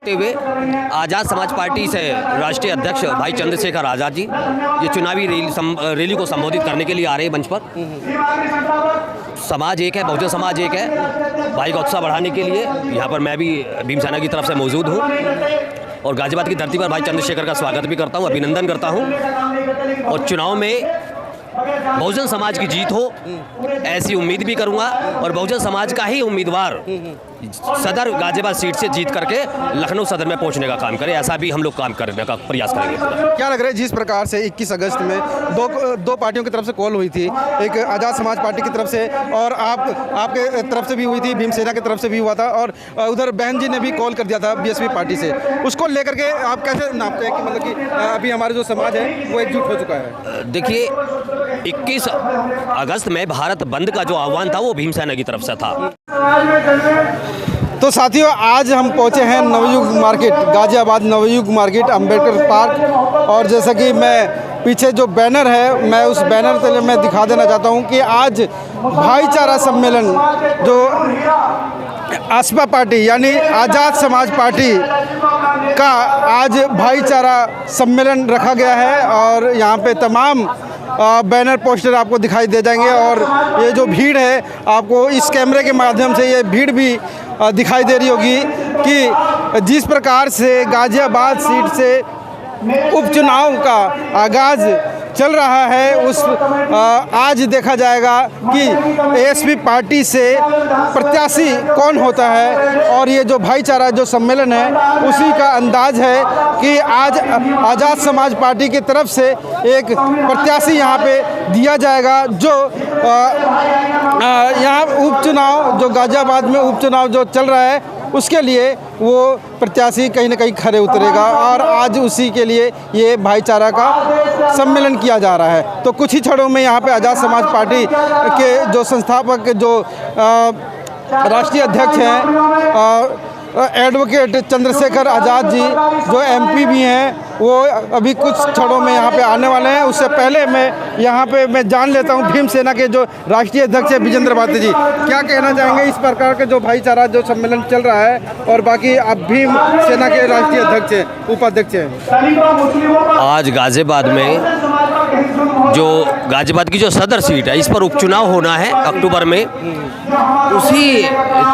रखते हुए आज़ाद समाज पार्टी से राष्ट्रीय अध्यक्ष भाई चंद्रशेखर आज़ाद जी ये चुनावी रैली को संबोधित करने के लिए आ रहे हैं मंच पर। समाज एक है, बहुजन समाज एक है। भाई का उत्साह बढ़ाने के लिए यहाँ पर मैं भी भीमसेना की तरफ से मौजूद हूँ और गाजियाबाद की धरती पर भाई चंद्रशेखर का स्वागत भी करता हूँ, अभिनंदन करता हूँ। और चुनाव में बहुजन समाज की जीत हो ऐसी उम्मीद भी करूंगा और बहुजन समाज का ही उम्मीदवार सदर गाजियाबाद सीट से जीत करके लखनऊ सदर में पहुंचने का काम करे, ऐसा भी हम लोग काम करने का प्रयास करेंगे। क्या लग रहा है जिस प्रकार से 21 अगस्त में दो पार्टियों की तरफ से कॉल हुई थी, एक आज़ाद समाज पार्टी की तरफ से और आपके तरफ से भी हुई थी, भीमसेना की तरफ से भी हुआ था और उधर बहन जी ने भी कॉल कर दिया था बीएसपी पार्टी से, उसको लेकर के आप कैसे नापते हैं कि मतलब कि अभी हमारा जो समाज है वो एकजुट हो चुका है? देखिए 21 अगस्त में भारत बंद का जो आह्वान था वो भीमसेना की तरफ से था। तो साथियों, आज हम पहुंचे हैं Navyug market, Ghaziabad Navyug market, Ambedkar park. और जैसा कि मैं पीछे जो बैनर है, मैं उस बैनर तले में दिखा देना चाहता हूं कि आज भाईचारा सम्मेलन जो आसपा पार्टी यानी आज़ाद समाज पार्टी का आज भाईचारा सम्मेलन रखा गया है और यहाँ पे तमाम बैनर पोस्टर आपको दिखाई दे जाएंगे और ये जो भीड़ है आपको इस कैमरे के माध्यम से ये भीड़ भी दिखाई दे रही होगी कि जिस प्रकार से गाजियाबाद सीट से उपचुनाव का आगाज़ चल रहा है उस आज देखा जाएगा कि एएसपी पार्टी से प्रत्याशी कौन होता है और ये जो भाईचारा जो सम्मेलन है उसी का अंदाज है कि आज आज़ाद समाज पार्टी की तरफ से एक प्रत्याशी यहाँ पे दिया जाएगा जो यहाँ उपचुनाव जो गाजियाबाद में उपचुनाव जो चल रहा है उसके लिए वो प्रत्याशी कहीं ना कहीं खड़े उतरेगा और आज उसी के लिए ये भाईचारा का सम्मेलन किया जा रहा है। तो कुछ ही क्षणों में यहाँ पे आज़ाद समाज पार्टी के जो संस्थापक जो राष्ट्रीय अध्यक्ष हैं एडवोकेट चंद्रशेखर आज़ाद जी जो एमपी भी हैं वो अभी कुछ क्षणों में यहाँ पे आने वाले हैं। उससे पहले मैं यहाँ पे जान लेता हूँ भीमसेना के जो राष्ट्रीय अध्यक्ष है विजेंद्र भाटी जी, क्या कहना चाहेंगे इस प्रकार के जो भाईचारा जो सम्मेलन चल रहा है और बाकी आप भीमसेना के राष्ट्रीय अध्यक्ष हैं, उपाध्यक्ष हैं। आज गाजियाबाद में जो गाजियाबाद की जो सदर सीट है इस पर उपचुनाव होना है अक्टूबर में, उसी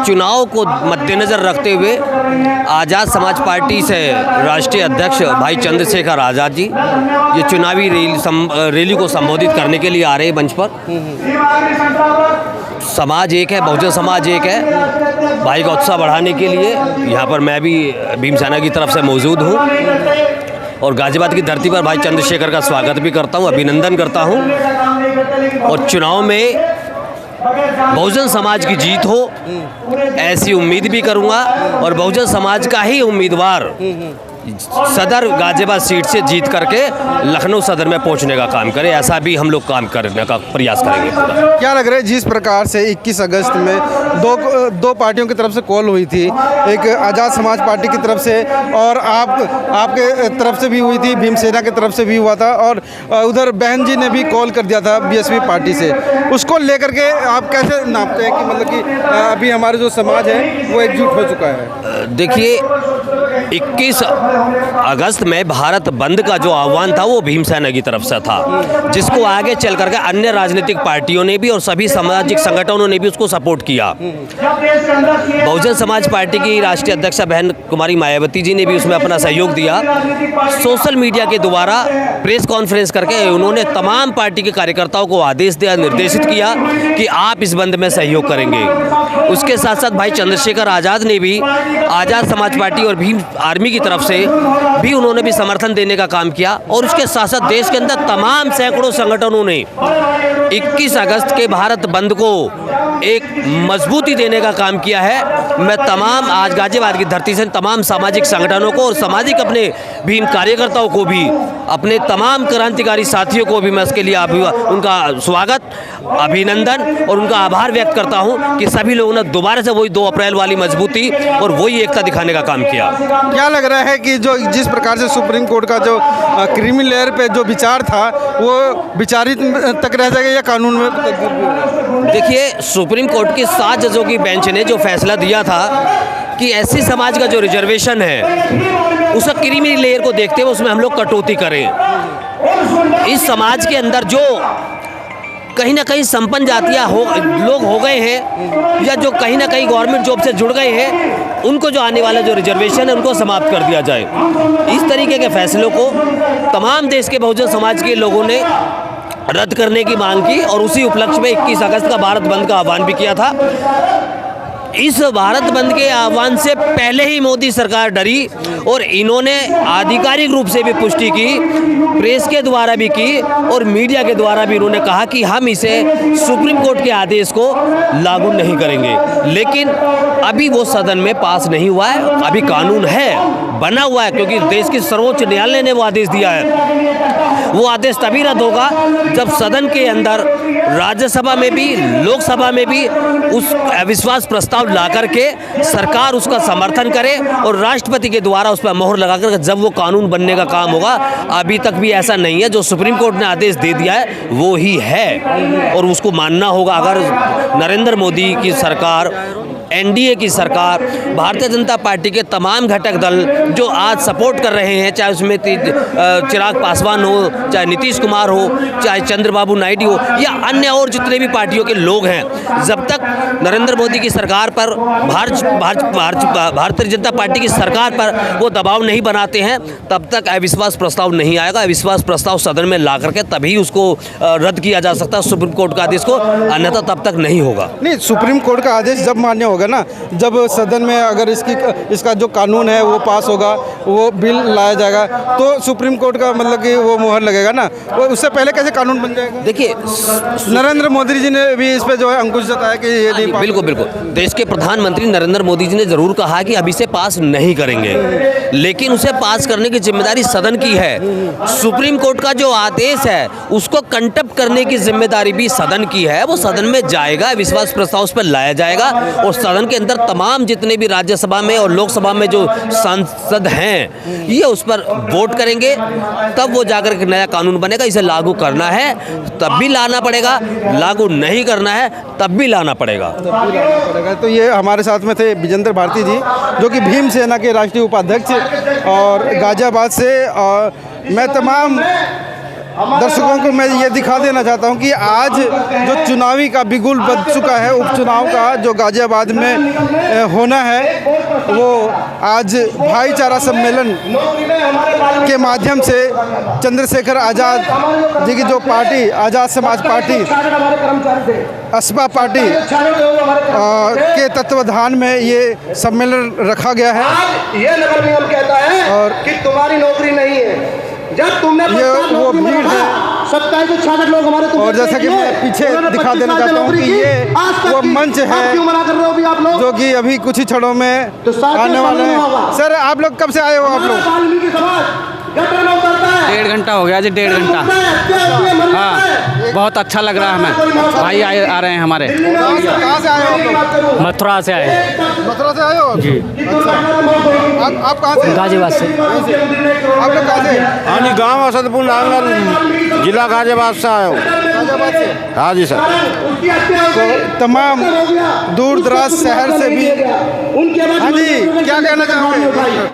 चुनाव को मद्देनज़र रखते हुए आज़ाद समाज पार्टी से राष्ट्रीय अध्यक्ष भाई चंद्रशेखर आज़ाद जी ये चुनावी रैली को संबोधित करने के लिए आ रहे हैं मंच पर। समाज एक है, बहुजन समाज एक है। भाई का उत्साह बढ़ाने के लिए यहाँ पर मैं भी भीमसेना की तरफ से मौजूद हूँ और गाजियाबाद की धरती पर भाई चंद्रशेखर का स्वागत भी करता हूँ, अभिनंदन करता हूँ। और चुनाव में बहुजन समाज की जीत हो ऐसी उम्मीद भी करूंगा और बहुजन समाज का ही उम्मीदवार सदर गाजियाबाद सीट से जीत करके लखनऊ सदर में पहुंचने का काम करे, ऐसा भी हम लोग काम करने का प्रयास करेंगे। क्या लग रहा है जिस प्रकार से 21 अगस्त में दो पार्टियों की तरफ से कॉल हुई थी, एक आज़ाद समाज पार्टी की तरफ से और आपके तरफ से भी हुई थी, भीमसेना की तरफ से भी हुआ था और उधर बहन जी ने भी कॉल कर दिया था बीएसपी पार्टी से, उसको लेकर के आप कैसे नापते हैं कि मतलब कि अभी हमारा जो समाज है वो एकजुट हो चुका है? देखिए 21 अगस्त में भारत बंद का जो आह्वान था वो भीमसेना की तरफ से था, जिसको आगे चल करके अन्य राजनीतिक पार्टियों ने भी और सभी सामाजिक संगठनों ने भी उसको सपोर्ट किया। बहुजन समाज पार्टी की राष्ट्रीय अध्यक्ष बहन कुमारी मायावती जी ने भी उसमें अपना सहयोग दिया। सोशल मीडिया के द्वारा प्रेस कॉन्फ्रेंस करके उन्होंने तमाम पार्टी के कार्यकर्ताओं को आदेश दिया, निर्देशित किया कि आप इस बंद में सहयोग करेंगे। उसके साथ साथ भाई चंद्रशेखर आज़ाद ने भी आज़ाद समाज पार्टी और भीम आर्मी की तरफ से भी उन्होंने भी समर्थन देने का काम किया और उसके साथ साथ देश के अंदर तमाम सैकड़ों संगठनों ने 21 अगस्त के भारत बंद को एक मजबूती देने का काम किया है। मैं तमाम आज गाजियाबाद की धरती से तमाम सामाजिक संगठनों को और सामाजिक अपने भीम कार्यकर्ताओं को भी, अपने तमाम क्रांतिकारी साथियों को भी मैं इसके लिए उनका स्वागत, अभिनंदन और उनका आभार व्यक्त करता हूं कि सभी लोगों ने दोबारा से वही 2 अप्रैल वाली मजबूती और वही एकता दिखाने का काम किया। क्या लग रहा है कि जो जिस प्रकार से सुप्रीम कोर्ट का जो क्रीमी लेयर पे जो विचार था वो विचारित तक रह जाएगा या कानून में? देखिए, सुप्रीम कोर्ट की 7 जजों की बेंच ने जो फैसला दिया था कि एससी समाज का जो रिजर्वेशन है उसका क्रीमी लेयर को देखते हुए उसमें हम लोग कटौती करें। इस समाज के अंदर जो कहीं ना कहीं संपन्न जातियाँ लोग हो गए हैं या जो कहीं ना कहीं गवर्नमेंट जॉब से जुड़ गए हैं, उनको जो आने वाला जो रिजर्वेशन है उनको समाप्त कर दिया जाए। इस तरीके के फैसलों को तमाम देश के बहुजन समाज के लोगों ने रद्द करने की मांग की और उसी उपलक्ष्य में 21 अगस्त का भारत बंद का आह्वान भी किया था। इस भारत बंद के आह्वान से पहले ही मोदी सरकार डरी और इन्होंने आधिकारिक रूप से भी पुष्टि की, प्रेस के द्वारा भी की और मीडिया के द्वारा भी इन्होंने कहा कि हम इसे सुप्रीम कोर्ट के आदेश को लागू नहीं करेंगे। लेकिन अभी वो सदन में पास नहीं हुआ है, अभी कानून है, बना हुआ है, क्योंकि देश के सर्वोच्च न्यायालय ने वो आदेश दिया है। वो आदेश तभी रद्द होगा जब सदन के अंदर राज्यसभा में भी लोकसभा में भी उस अविश्वास प्रस्ताव ला करके सरकार उसका समर्थन करे और राष्ट्रपति के द्वारा उस पर मोहर लगाकर जब वो कानून बनने का काम होगा। अभी तक भी ऐसा नहीं है। जो सुप्रीम कोर्ट ने आदेश दे दिया है वो ही है और उसको मानना होगा। अगर नरेंद्र मोदी की सरकार, एनडीए की सरकार, भारतीय जनता पार्टी के तमाम घटक दल जो आज सपोर्ट कर रहे हैं, चाहे उसमें चिराग पासवान हो, चाहे नीतीश कुमार हो, चाहे चंद्रबाबू नायडू हो या अन्य और जितने भी पार्टियों के लोग हैं, जब तक नरेंद्र मोदी की सरकार पर भारतीय जनता पार्टी की सरकार पर वो दबाव नहीं बनाते हैं, तब तक अविश्वास प्रस्ताव नहीं आएगा। अविश्वास प्रस्ताव सदन में ला करके तभी उसको रद्द किया जा सकता है सुप्रीम कोर्ट का आदेश को, अन्यथा तब तक नहीं होगा। नहीं, सुप्रीम कोर्ट का आदेश जब मान्य होगा ना, जब सदन में अगर इसका जो कानून है वो पास होगा, वो बिल लाया जाएगा, तो सुप्रीम कोर्ट का मतलब कि वो मोहर लगेगा ना। वो उससे पहले कैसे कानून बन जाएगा? देखिए, नरेंद्र मोदी जी ने भी इस पे जो है अंकुश जताया कि ये नहीं। बिल्कुल बिल्कुल, देश के प्रधानमंत्री नरेंद्र मोदी जी ने जरूर कहा कि अभी से पास नहीं करेंगे, लेकिन उसे पास करने की जिम्मेदारी सदन की है। सुप्रीम कोर्ट का जो आदेश है उसको कंटेम्प्ट करने की जिम्मेदारी भी सदन की है। वो सदन में जाएगा, विश्वास प्रस्ताव उस पर लाया जाएगा और सदन के अंदर तमाम जितने भी राज्यसभा में और लोकसभा में जो सांसद हैं ये उस पर वोट करेंगे, तब वो जाकर के नया कानून बनेगा। इसे लागू करना है तब भी लाना पड़ेगा, लागू नहीं करना है तब भी लाना पड़ेगा। तो ये हमारे साथ में थे विजेंद्र भारती जी, जो कि भीम सेना के राष्ट्रीय उपाध्यक्ष और गाजियाबाद से। और मैं तमाम दर्शकों को मैं ये दिखा देना चाहता हूँ कि आज जो चुनावी का बिगुल बज चुका है, उपचुनाव का जो गाजियाबाद में होना है, वो आज भाईचारा सम्मेलन के माध्यम से चंद्रशेखर आज़ाद जी की जो पार्टी, आज़ाद समाज पार्टी, असपा पार्टी के तत्वाधान में ये सम्मेलन रखा गया है। ये नगर निगम कहता है और कि तुम्हारी नौकरी नहीं है। जब तुमने ये वो भीड़ है 27 से 66 लोग हमारे, और जैसा कि मैं पीछे दिखा देना चाहता हूँ कि ये वो मंच है जो कि अभी कुछ ही क्षणों में आने वाले हैं। सर, आप लोग कब से आए हो? आप लोग 1.5 घंटा हो गया जी, 1.5 घंटा। हाँ, बहुत अच्छा लग रहा है हमें। भाई आ रहे हैं हमारे। कहाँ से आए हो आप लोग? मथुरा से आए। मथुरा से आए हो जी? अच्छा, आप कहाँ से? गाजियाबाद से। आप लोग कहाँ से? हाँ जी, गाँव असदपुर नांगल, जिला गाजियाबाद से आए हो। गाजियाबाद से? हाँ जी सर। तो तमाम दूर दराज शहर से भी। हाँ जी, क्या कहना चाहोगे?